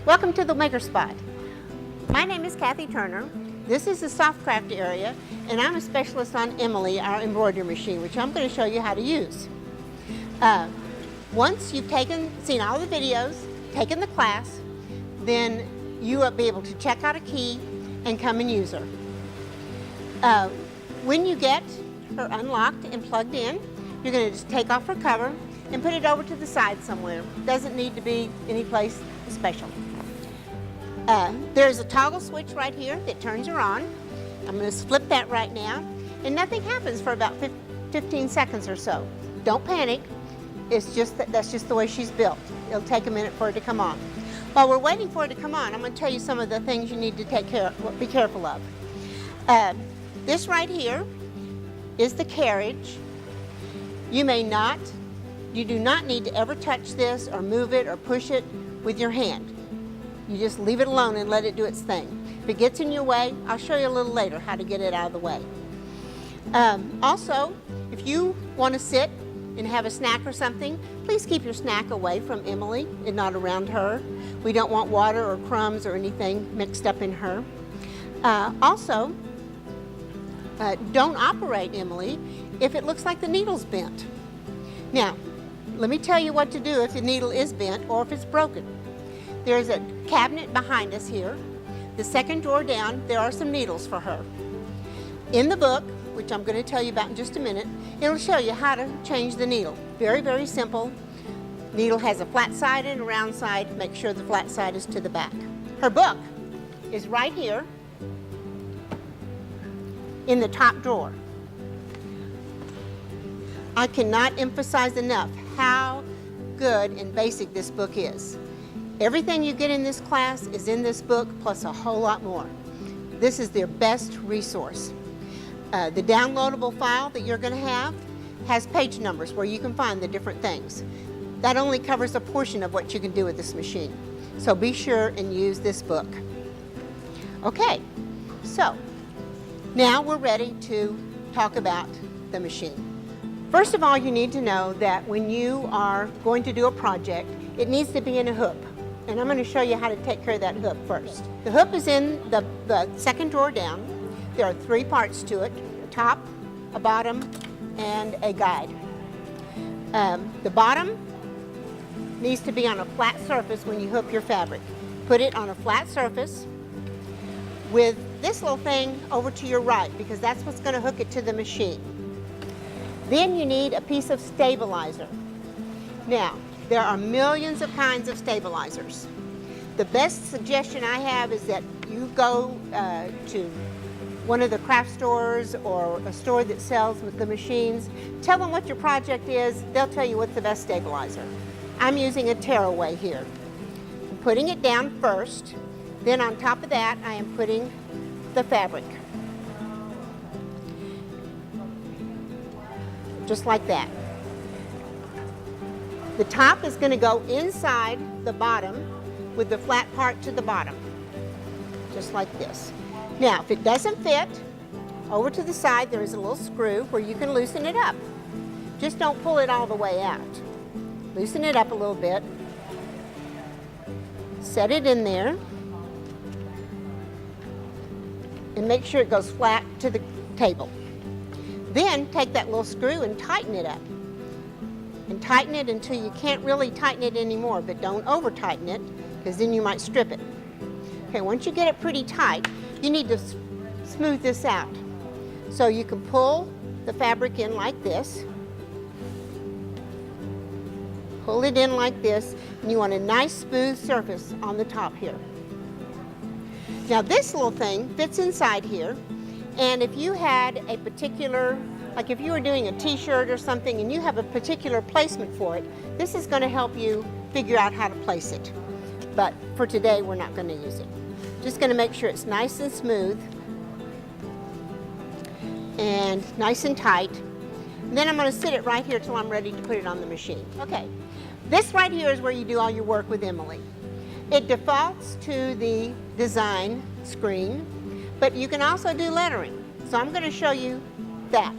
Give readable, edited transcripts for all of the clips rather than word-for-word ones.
Welcome to the Maker Spot. My name is Kathy Turner. This is the soft craft area, and I'm a specialist on Emily, our embroidery machine, which I'm going to show you how to use. Once you've seen all the videos, taken the class, then you will be able to check out a key and come and use her. When you get her unlocked and plugged in, you're going to just take off her cover and put it over to the side somewhere. Doesn't need to be any place special. There's a toggle switch right here that turns her on. I'm going to flip that right now, and nothing happens for about 15 seconds or so. Don't panic. It's just that's just the way she's built. It'll take a minute for it to come on. While we're waiting for it to come on, I'm going to tell you some of the things you need to be careful of. This right here is the carriage. You do not need to ever touch this or move it or push it with your hand. You just leave it alone and let it do its thing. If it gets in your way, I'll show you a little later how to get it out of the way. Also, if you want to sit and have a snack or something, please keep your snack away from Emily and not around her. We don't want water or crumbs or anything mixed up in her. Also, don't operate Emily if it looks like the needle's bent. Now, let me tell you what to do if the needle is bent or if it's broken. There's a cabinet behind us here. The second drawer down, there are some needles for her. In the book, which I'm going to tell you about in just a minute, it'll show you how to change the needle. Very, very simple. Needle has a flat side and a round side. Make sure the flat side is to the back. Her book is right here in the top drawer. I cannot emphasize enough how good and basic this book is. Everything you get in this class is in this book, plus a whole lot more. This is their best resource. The downloadable file that you're going to have has page numbers where you can find the different things. That only covers a portion of what you can do with this machine. So be sure and use this book. Okay, so now we're ready to talk about the machine. First of all, you need to know that when you are going to do a project, it needs to be in a hoop. And I'm going to show you how to take care of that hoop first. The hoop is in the second drawer down. There are three parts to it: a top, a bottom, and a guide. The bottom needs to be on a flat surface when you hook your fabric. Put it on a flat surface with this little thing over to your right, because that's what's going to hook it to the machine. Then you need a piece of stabilizer. Now, there are millions of kinds of stabilizers. The best suggestion I have is that you go to one of the craft stores or a store that sells the machines. Tell them what your project is. They'll tell you what's the best stabilizer. I'm using a tearaway here. I'm putting it down first. Then on top of that, I am putting the fabric. Just like that. The top is going to go inside the bottom with the flat part to the bottom, just like this. Now, if it doesn't fit, over to the side there is a little screw where you can loosen it up. Just don't pull it all the way out. Loosen it up a little bit. Set it in there. And make sure it goes flat to the table. Then take that little screw and tighten it up. And tighten it until you can't really tighten it anymore, but don't over tighten it, because then you might strip it. Okay, once you get it pretty tight, you need to smooth this out. So you can pull the fabric in like this. Pull it in like this, and you want a nice smooth surface on the top here. Now this little thing fits inside here, and if you had a particular, like if you were doing a t-shirt or something and you have a particular placement for it, this is going to help you figure out how to place it. But for today, we're not going to use it. Just going to make sure it's nice and smooth and nice and tight. And then I'm going to sit it right here till I'm ready to put it on the machine. Okay, this right here is where you do all your work with Emily. It defaults to the design screen, but you can also do lettering. So I'm going to show you that.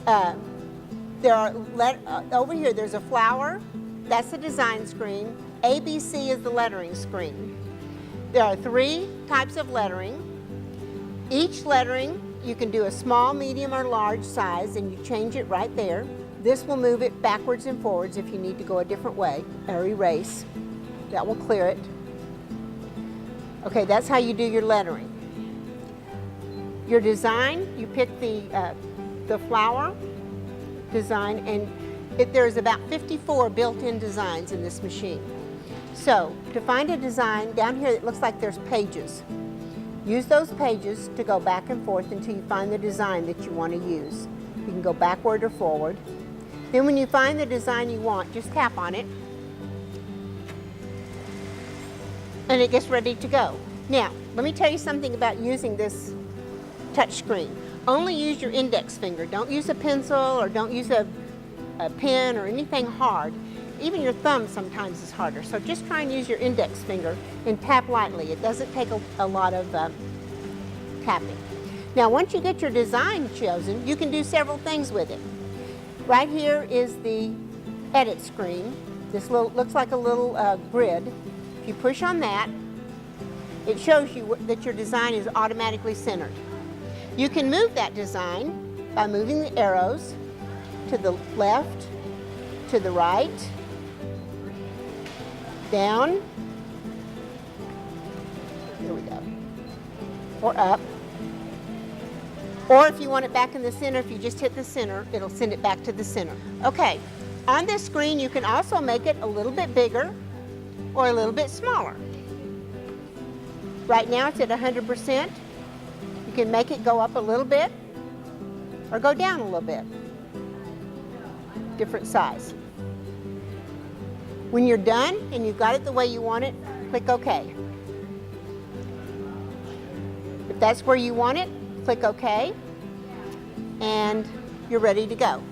Over here, there's a flower. That's the design screen. ABC is the lettering screen. There are 3 types of lettering. Each lettering, you can do a small, medium, or large size, and you change it right there. This will move it backwards and forwards if you need to go a different way, or erase. That will clear it. Okay, that's how you do your lettering. Your design, you pick the flower design, and there's about 54 built-in designs in this machine. So, to find a design, down here it looks like there's pages. Use those pages to go back and forth until you find the design that you want to use. You can go backward or forward. Then when you find the design you want, just tap on it, and it gets ready to go. Now, let me tell you something about using this touch screen. Only use your index finger. Don't use a pencil, or don't use a pen or anything hard. Even your thumb sometimes is harder. So just try and use your index finger and tap lightly. It doesn't take a lot of tapping. Now, once you get your design chosen, you can do several things with it. Right here is the edit screen. This looks like a little grid. If you push on that, it shows you that your design is automatically centered. You can move that design by moving the arrows to the left, to the right, down, here we go, or up. Or if you want it back in the center, if you just hit the center, it'll send it back to the center. Okay, on this screen you can also make it a little bit bigger or a little bit smaller. Right now it's at 100%. You can make it go up a little bit or go down a little bit. Different size. When you're done and you've got it the way you want it, click OK. If that's where you want it, click OK, and you're ready to go.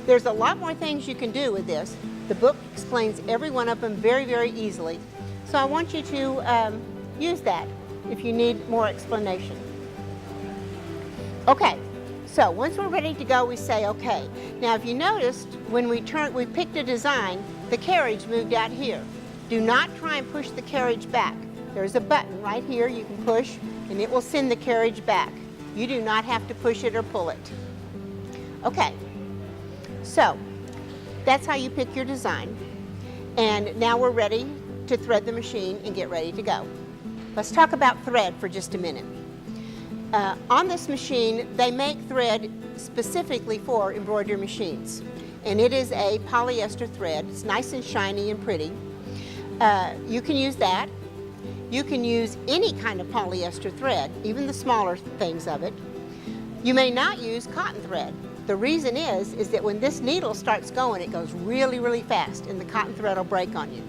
There's a lot more things you can do with this. The book explains every one of them very, very easily. So I want you to use that if you need more explanation. Okay, so once we're ready to go, we say OK. Now if you noticed, when we picked a design, the carriage moved out here. Do not try and push the carriage back. There's a button right here you can push, and it will send the carriage back. You do not have to push it or pull it. Okay, so that's how you pick your design. And now we're ready to thread the machine and get ready to go. Let's talk about thread for just a minute. On this machine, they make thread specifically for embroidery machines. And it is a polyester thread. It's nice and shiny and pretty. You can use that. You can use any kind of polyester thread, even the smaller things of it. You may not use cotton thread. The reason is that when this needle starts going, it goes really, really fast, and the cotton thread will break on you.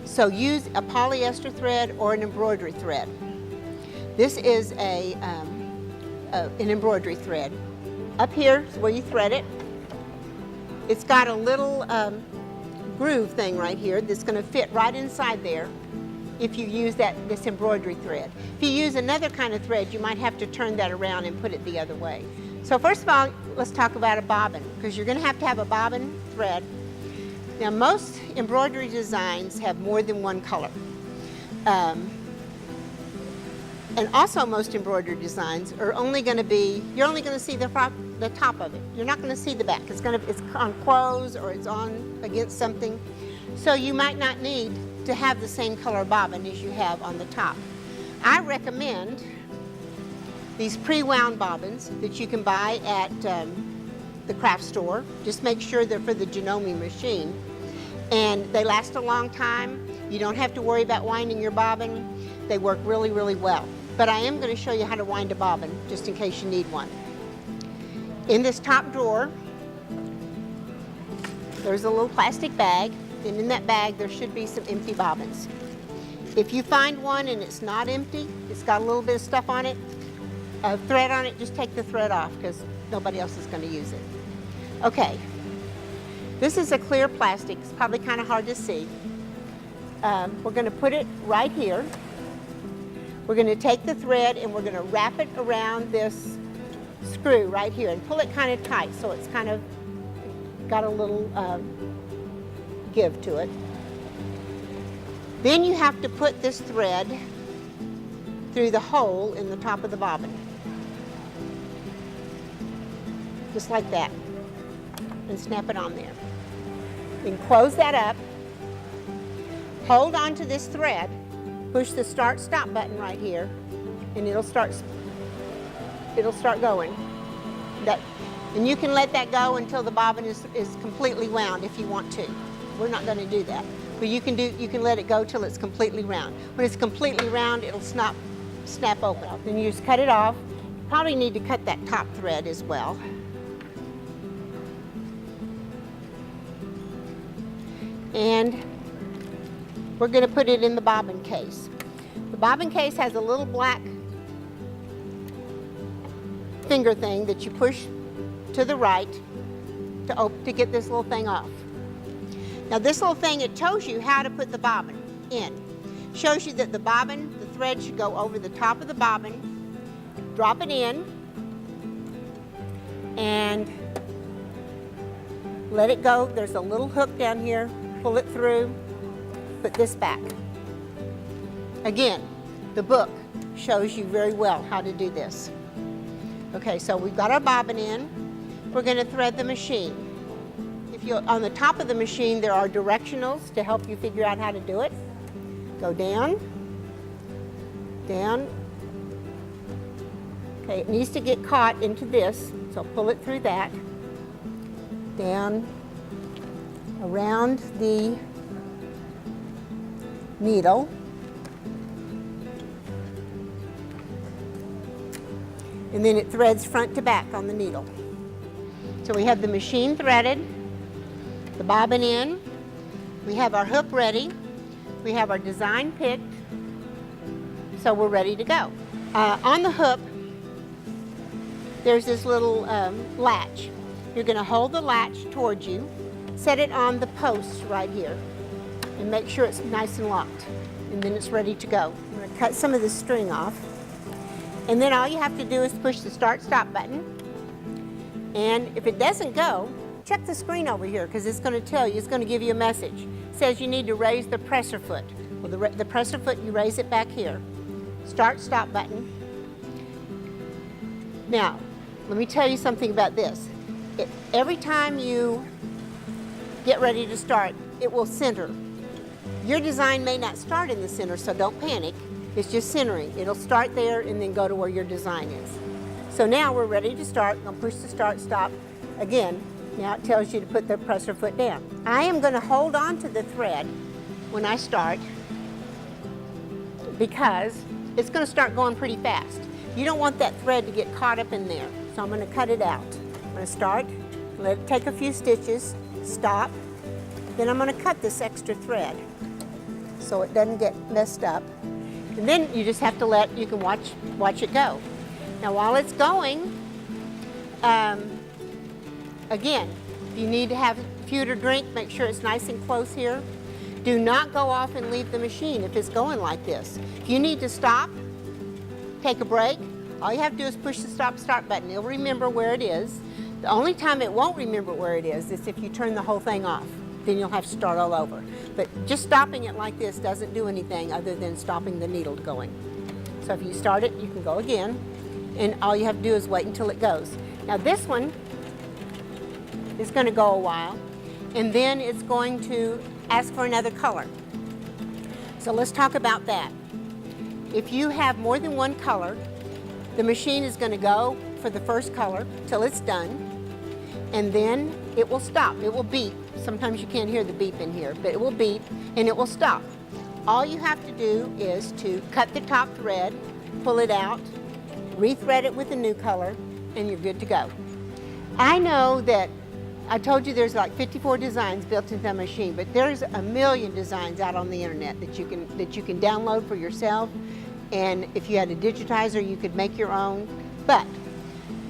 So use a polyester thread or an embroidery thread. This is an embroidery thread. Up here is where you thread it. It's got a little groove thing right here that's going to fit right inside there if you use this embroidery thread. If you use another kind of thread, you might have to turn that around and put it the other way. So first of all, let's talk about a bobbin, because you're going to have a bobbin thread. Now most embroidery designs have more than one color. And also most embroidery designs are only going to be, you're only going to see the top of it. You're not going to see the back. It's on clothes or it's on against something. So you might not need to have the same color bobbin as you have on the top. I recommend these pre-wound bobbins that you can buy at the craft store. Just make sure they're for the Janome machine. And they last a long time. You don't have to worry about winding your bobbin. They work really, really well. But I am going to show you how to wind a bobbin, just in case you need one. In this top drawer, there's a little plastic bag, and in that bag there should be some empty bobbins. If you find one and it's not empty, it's got a little bit of stuff on it, a thread on it, just take the thread off because nobody else is going to use it. Okay, this is a clear plastic. It's probably kind of hard to see. We're going to put it right here. We're going to take the thread and we're going to wrap it around this screw right here and pull it kind of tight so it's kind of got a little give to it. Then you have to put this thread through the hole in the top of the bobbin. Just like that. And snap it on there. Then close that up. Hold on to this thread. Push the start-stop button right here, and it'll start going. And you can let that go until the bobbin is completely wound if you want to. We're not going to do that. But you can let it go till it's completely round. When it's completely round, it'll snap open. Then you just cut it off. You probably need to cut that top thread as well. And we're going to put it in the bobbin case. The bobbin case has a little black finger thing that you push to the right to get this little thing off. Now this little thing, it tells you how to put the bobbin in. Shows you that the thread should go over the top of the bobbin, drop it in, and let it go. There's a little hook down here, pull it through, put this back. Again, the book shows you very well how to do this. Okay, so we've got our bobbin in. We're going to thread the machine. On the top of the machine, there are directionals to help you figure out how to do it. Go down, down. Okay, it needs to get caught into this, so pull it through that. Down, around the needle. And then it threads front to back on the needle. So we have the machine threaded, the bobbin in, we have our hook ready, we have our design picked, so we're ready to go. On the hook, there's this little latch. You're going to hold the latch towards you, set it on the post right here, and make sure it's nice and locked, and then it's ready to go. I'm going to cut some of the string off, and then all you have to do is push the start-stop button, and if it doesn't go, check the screen over here because it's going to tell you, it's going to give you a message. It says you need to raise the presser foot. Well, the presser foot, you raise it back here. Start-stop button. Now, let me tell you something about this. Every time you get ready to start, it will center. Your design may not start in the center, so don't panic. It's just centering. It'll start there and then go to where your design is. So now we're ready to start. I'm going to push the start-stop again. Now it tells you to put the presser foot down. I am going to hold on to the thread when I start because it's going to start going pretty fast. You don't want that thread to get caught up in there, so I'm going to cut it out. I'm going to start, let it take a few stitches, stop, then I'm going to cut this extra thread so it doesn't get messed up. And then you just have to you can watch it go. Now while it's going, again, if you need to have food or drink, make sure it's nice and close here. Do not go off and leave the machine if it's going like this. If you need to stop, take a break, all you have to do is push the start button. It'll remember where it is. The only time it won't remember where it is if you turn the whole thing off. Then you'll have to start all over. But just stopping it like this doesn't do anything other than stopping the needle going. So if you start it, you can go again, and all you have to do is wait until it goes. Now this one is going to go a while, and then it's going to ask for another color. So let's talk about that. If you have more than one color, the machine is going to go for the first color till it's done, and then it will stop. It will beep. Sometimes you can't hear the beep in here, but it will beep and it will stop. All you have to do is to cut the top thread, pull it out, rethread it with a new color, and you're good to go. I know that I told you there's like 54 designs built into the machine, but there's a million designs out on the internet that you can download for yourself. And if you had a digitizer, you could make your own. But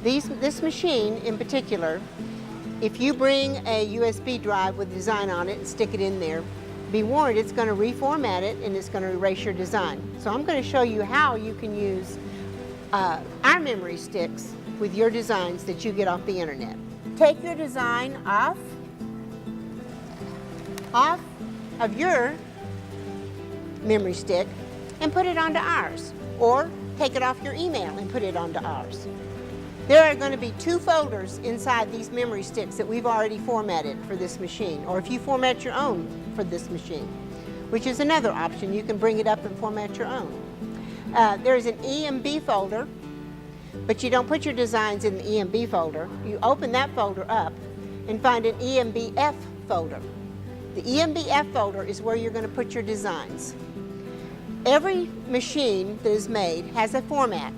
this machine in particular, if you bring a USB drive with design on it and stick it in there, be warned, it's going to reformat it and it's going to erase your design. So I'm going to show you how you can use our memory sticks with your designs that you get off the internet. Take your design off of your memory stick and put it onto ours, or take it off your email and put it onto ours. There are going to be 2 folders inside these memory sticks that we've already formatted for this machine, or if you format your own for this machine, which is another option. You can bring it up and format your own. There's an EMB folder, but you don't put your designs in the EMB folder. You open that folder up and find an EMBF folder. The EMBF folder is where you're going to put your designs. Every machine that is made has a format.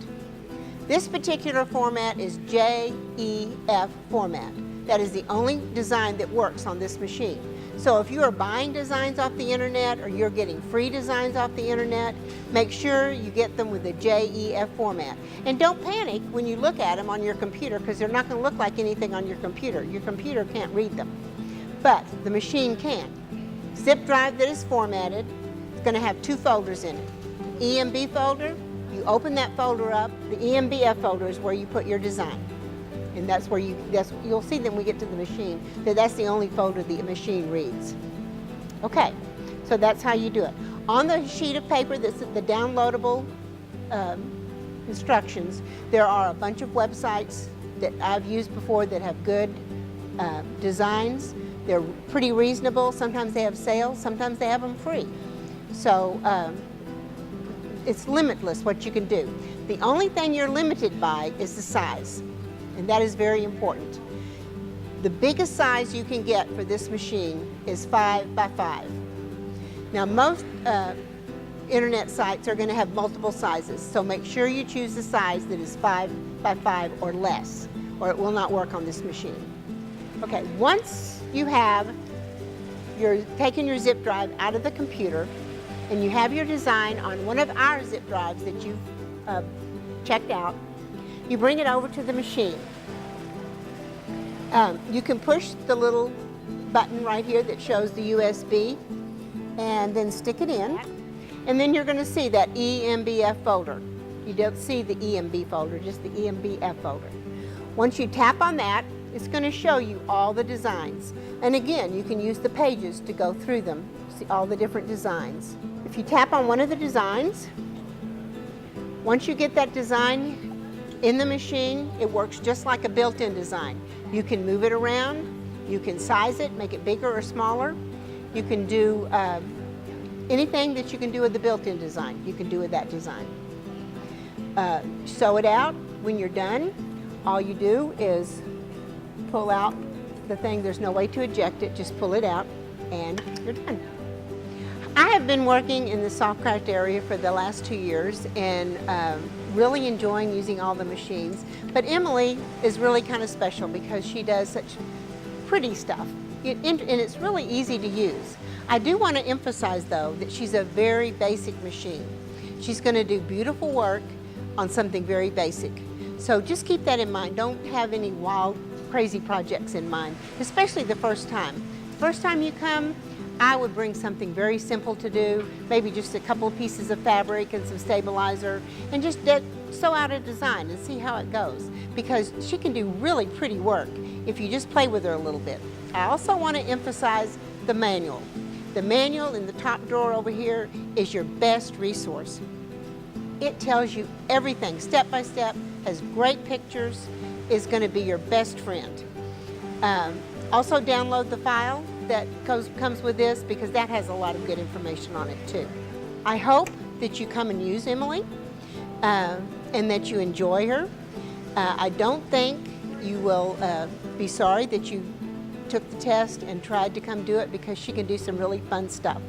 This particular format is JEF format. That is the only design that works on this machine. So if you are buying designs off the internet or you're getting free designs off the internet, make sure you get them with the JEF format. And don't panic when you look at them on your computer, because they're not going to look like anything on your computer. Your computer can't read them, but the machine can. Zip drive that is formatted is going to have 2 folders in it. EMB folder, you open that folder up. The EMBF folder is where you put your design. And that's where you'll see then we get to the machine, that's the only folder the machine reads. Okay, so that's how you do it. On the sheet of paper that's the downloadable instructions, there are a bunch of websites that I've used before that have good designs. They're pretty reasonable. Sometimes they have sales, sometimes they have them free. So it's limitless what you can do. The only thing you're limited by is the size. And that is very important. The biggest size you can get for this machine is 5 by 5. Now most internet sites are going to have multiple sizes, so make sure you choose the size that is 5 by 5 or less, or it will not work on this machine. Okay, once you have taken your zip drive out of the computer and you have your design on one of our zip drives that you've checked out, you bring it over to the machine. You can push the little button right here that shows the USB and then stick it in. And then you're going to see that EMBF folder. You don't see the EMB folder, just the EMBF folder. Once you tap on that, it's going to show you all the designs. And again, you can use the pages to go through them, see all the different designs. If you tap on one of the designs, once you get that design in the machine, it works just like a built-in design. You can move it around, you can size it, make it bigger or smaller. You can do anything that you can do with the built-in design, you can do with that design. Sew it out. When you're done, all you do is pull out the thing. There's no way to eject it, just pull it out and you're done. I have been working in the soft craft area for the last 2 years and really enjoying using all the machines. But Emily is really kind of special because she does such pretty stuff and it's really easy to use. I do want to emphasize though that she's a very basic machine. She's going to do beautiful work on something very basic. So just keep that in mind. Don't have any wild, crazy projects in mind, especially the first time. The first time you come, I would bring something very simple to do, maybe just a couple of pieces of fabric and some stabilizer, and just sew out a design and see how it goes, because she can do really pretty work if you just play with her a little bit. I also want to emphasize the manual. The manual in the top drawer over here is your best resource. It tells you everything step by step, has great pictures, is going to be your best friend. Also download the file that comes with this, because that has a lot of good information on it too. I hope that you come and use Emily and that you enjoy her. I don't think you will be sorry that you took the test and tried to come do it, because she can do some really fun stuff.